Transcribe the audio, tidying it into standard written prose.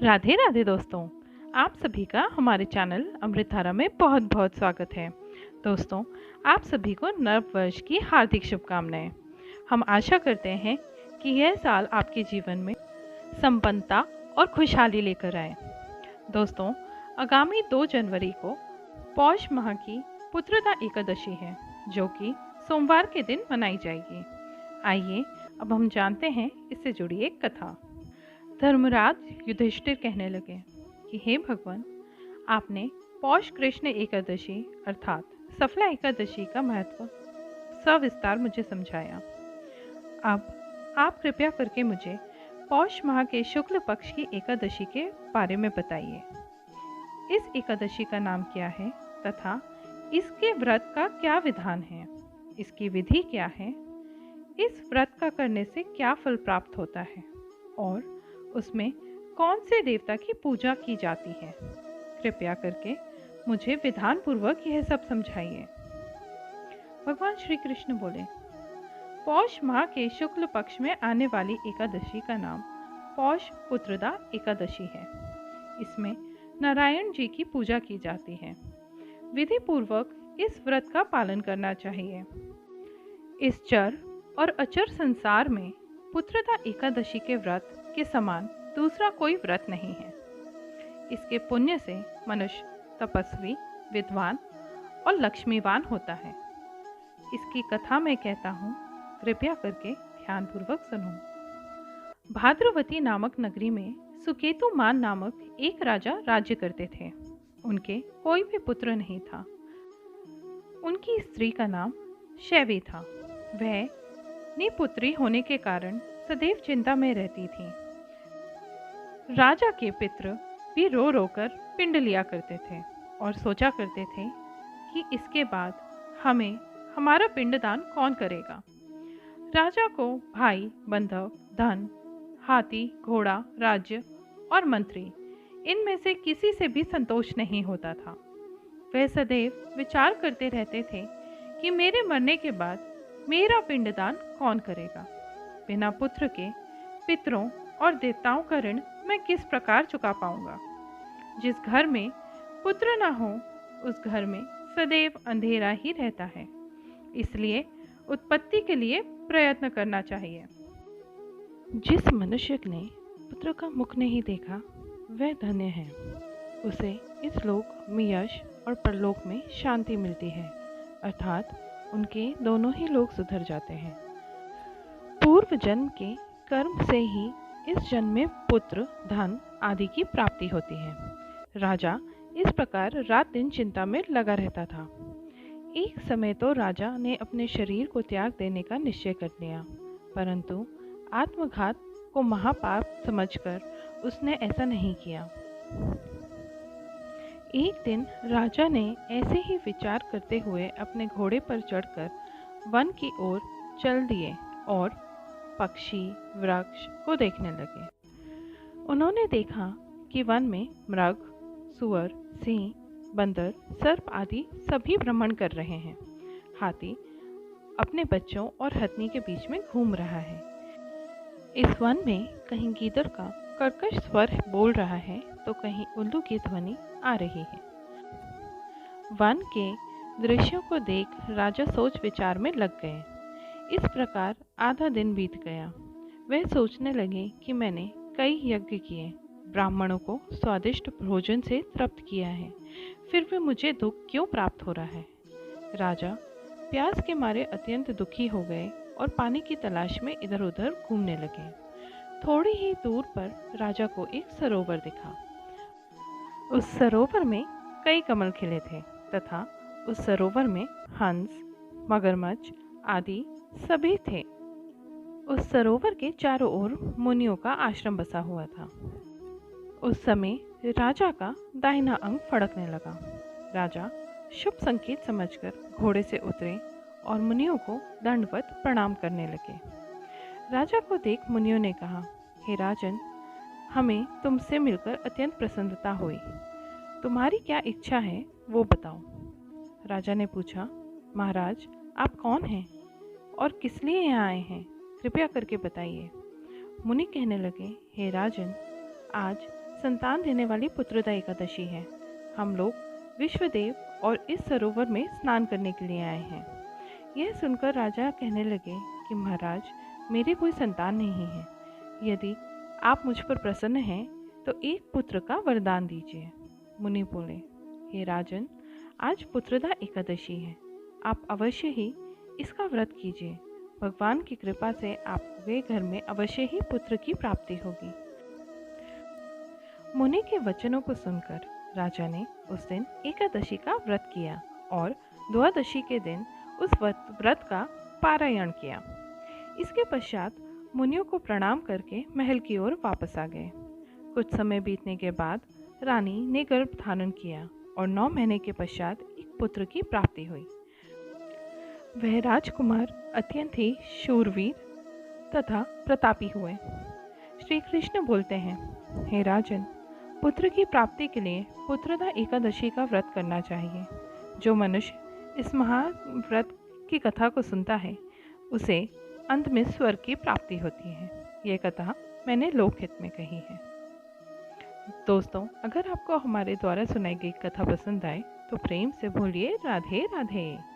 राधे राधे दोस्तों। आप सभी का हमारे चैनल अमृतधारा में बहुत बहुत स्वागत है। दोस्तों, आप सभी को नव वर्ष की हार्दिक शुभकामनाएं। हम आशा करते हैं कि यह साल आपके जीवन में संपन्नता और खुशहाली लेकर आए। दोस्तों, आगामी 2 जनवरी को पौष माह की पुत्रदा एकादशी है, जो कि सोमवार के दिन मनाई जाएगी। आइए अब हम जानते हैं इससे जुड़ी एक कथा। धर्मराज युधिष्ठिर कहने लगे कि हे भगवान, आपने पौष कृष्ण एकादशी अर्थात सफला एकादशी का महत्व सविस्तार मुझे समझाया। अब आप कृपया करके मुझे पौष माह के शुक्ल पक्ष की एकादशी के बारे में बताइए। इस एकादशी का नाम क्या है तथा इसके व्रत का क्या विधान है, इसकी विधि क्या है, इस व्रत का करने से क्या फल प्राप्त होता है और उसमें कौन से देवता की पूजा की जाती है। कृपया करके मुझे विधान पूर्वक यह सब समझाइए। भगवान श्री कृष्ण बोले, पौष माह के शुक्ल पक्ष में आने वाली एकादशी का नाम पौष पुत्रदा एकादशी है। इसमें नारायण जी की पूजा की जाती है। विधि पूर्वक इस व्रत का पालन करना चाहिए। इस चर और अचर संसार में पुत्रदा एकादशी के व्रत के समान दूसरा कोई व्रत नहीं है। इसके पुण्य से मनुष्य तपस्वी, विद्वान और लक्ष्मीवान होता है। इसकी कथा मैं कहता हूँ, कृपया करके ध्यानपूर्वक सुनो। भाद्रवती नामक नगरी में सुकेतुमान नामक एक राजा राज्य करते थे। उनके कोई भी पुत्र नहीं था। उनकी स्त्री का नाम शैवी था। वह निपुत्री होने के कारण सदैव चिंता में रहती थी। राजा के पितृ भी रो रो कर पिंड लिया करते थे और सोचा करते थे कि इसके बाद हमें हमारा पिंडदान कौन करेगा। राजा को भाई, बंधक, धन, हाथी, घोड़ा, राज्य और मंत्री, इनमें से किसी से भी संतोष नहीं होता था। वह सदैव विचार करते रहते थे कि मेरे मरने के बाद मेरा पिंडदान कौन करेगा। बिना पुत्र के पितरों और देवताओं का ऋण मैं किस प्रकार चुका पाऊंगा। जिस घर में पुत्र न हो उस घर में सदैव अंधेरा ही रहता है। इसलिए उत्पत्ति के लिए प्रयत्न करना चाहिए। जिस मनुष्य ने पुत्र का मुख नहीं देखा वह धन्य है। उसे इस लोक में यश और परलोक में शांति मिलती है, अर्थात उनके दोनों ही लोग सुधर जाते हैं। पूर्व जन्म के कर्म से ही इस जन्म में पुत्र, धन आदि की प्राप्ति होती है। राजा इस प्रकार रात दिन चिंता में लगा रहता था। एक समय तो राजा ने अपने शरीर को त्याग देने का निश्चय कर लिया, परंतु आत्मघात को महापाप समझकर उसने ऐसा नहीं किया। एक दिन राजा ने ऐसे ही विचार करते हुए अपने घोड़े पर चढ़कर वन की ओर चल दिए और पक्षी, वृक्ष को देखने लगे। उन्होंने देखा कि वन में मृग, सुअर, सिंह, बंदर, सर्प आदि सभी भ्रमण कर रहे हैं। हाथी अपने बच्चों और हथनी के बीच में घूम रहा है। इस वन में कहीं गीदड़ का कर्कश स्वर बोल रहा है तो कहीं उल्लू की ध्वनि आ रही है। वन के दृश्यों को देख राजा सोच विचार में लग गए। इस प्रकार आधा दिन बीत गया। वह सोचने लगे कि मैंने कई यज्ञ किए, ब्राह्मणों को स्वादिष्ट भोजन से तृप्त किया है, फिर भी मुझे दुख क्यों प्राप्त हो रहा है। राजा प्यास के मारे अत्यंत दुखी हो गए और पानी की तलाश में इधर उधर घूमने लगे। थोड़ी ही दूर पर राजा को एक सरोवर दिखा। उस सरोवर में कई कमल खिले थे तथा उस सरोवर में हंस, मगरमच्छ आदि सभी थे। उस सरोवर के चारों ओर मुनियों का आश्रम बसा हुआ था। उस समय राजा का दाहिना अंग फड़कने लगा। राजा शुभ संकेत समझकर घोड़े से उतरे और मुनियों को दंडवत प्रणाम करने लगे। राजा को देख मुनियों ने कहा, हे राजन, हमें तुमसे मिलकर अत्यंत प्रसन्नता हुई। तुम्हारी क्या इच्छा है वो बताओ। राजा ने पूछा, महाराज, आप कौन हैं और किस लिए यहाँ आए हैं, कृपया करके बताइए। मुनि कहने लगे, हे राजन, आज संतान देने वाली पुत्रदा एकादशी है। हम लोग विश्वदेव और इस सरोवर में स्नान करने के लिए आए हैं। यह सुनकर राजा कहने लगे कि महाराज, मेरी कोई संतान नहीं है। यदि आप मुझ पर प्रसन्न हैं तो एक पुत्र का वरदान दीजिए। मुनि बोले, हे राजन, आज पुत्रदा एकादशी है। आप अवश्य ही इसका व्रत कीजिए। भगवान की कृपा से आपके घर में अवश्य ही पुत्र की प्राप्ति होगी। मुनि के वचनों को सुनकर राजा ने उस दिन एकादशी का व्रत किया और द्वादशी के दिन उस व्रत का पारायण किया। इसके पश्चात मुनियों को प्रणाम करके महल की ओर वापस आ गए। कुछ समय बीतने के बाद रानी ने गर्भ धारण किया और 9 महीने के पश्चात एक पुत्र की प्राप्ति हुई। वह राजकुमार अत्यंत ही शूरवीर तथा प्रतापी हुए। श्री कृष्ण बोलते हैं, हे राजन, पुत्र की प्राप्ति के लिए पुत्रदा एकादशी का व्रत करना चाहिए। जो मनुष्य इस महान व्रत की कथा को सुनता है उसे अंत में स्वर्ग की प्राप्ति होती है। ये कथा मैंने लोकहित में कही है। दोस्तों, अगर आपको हमारे द्वारा सुनाई गई कथा पसंद आए तो प्रेम से बोलिए राधे राधे।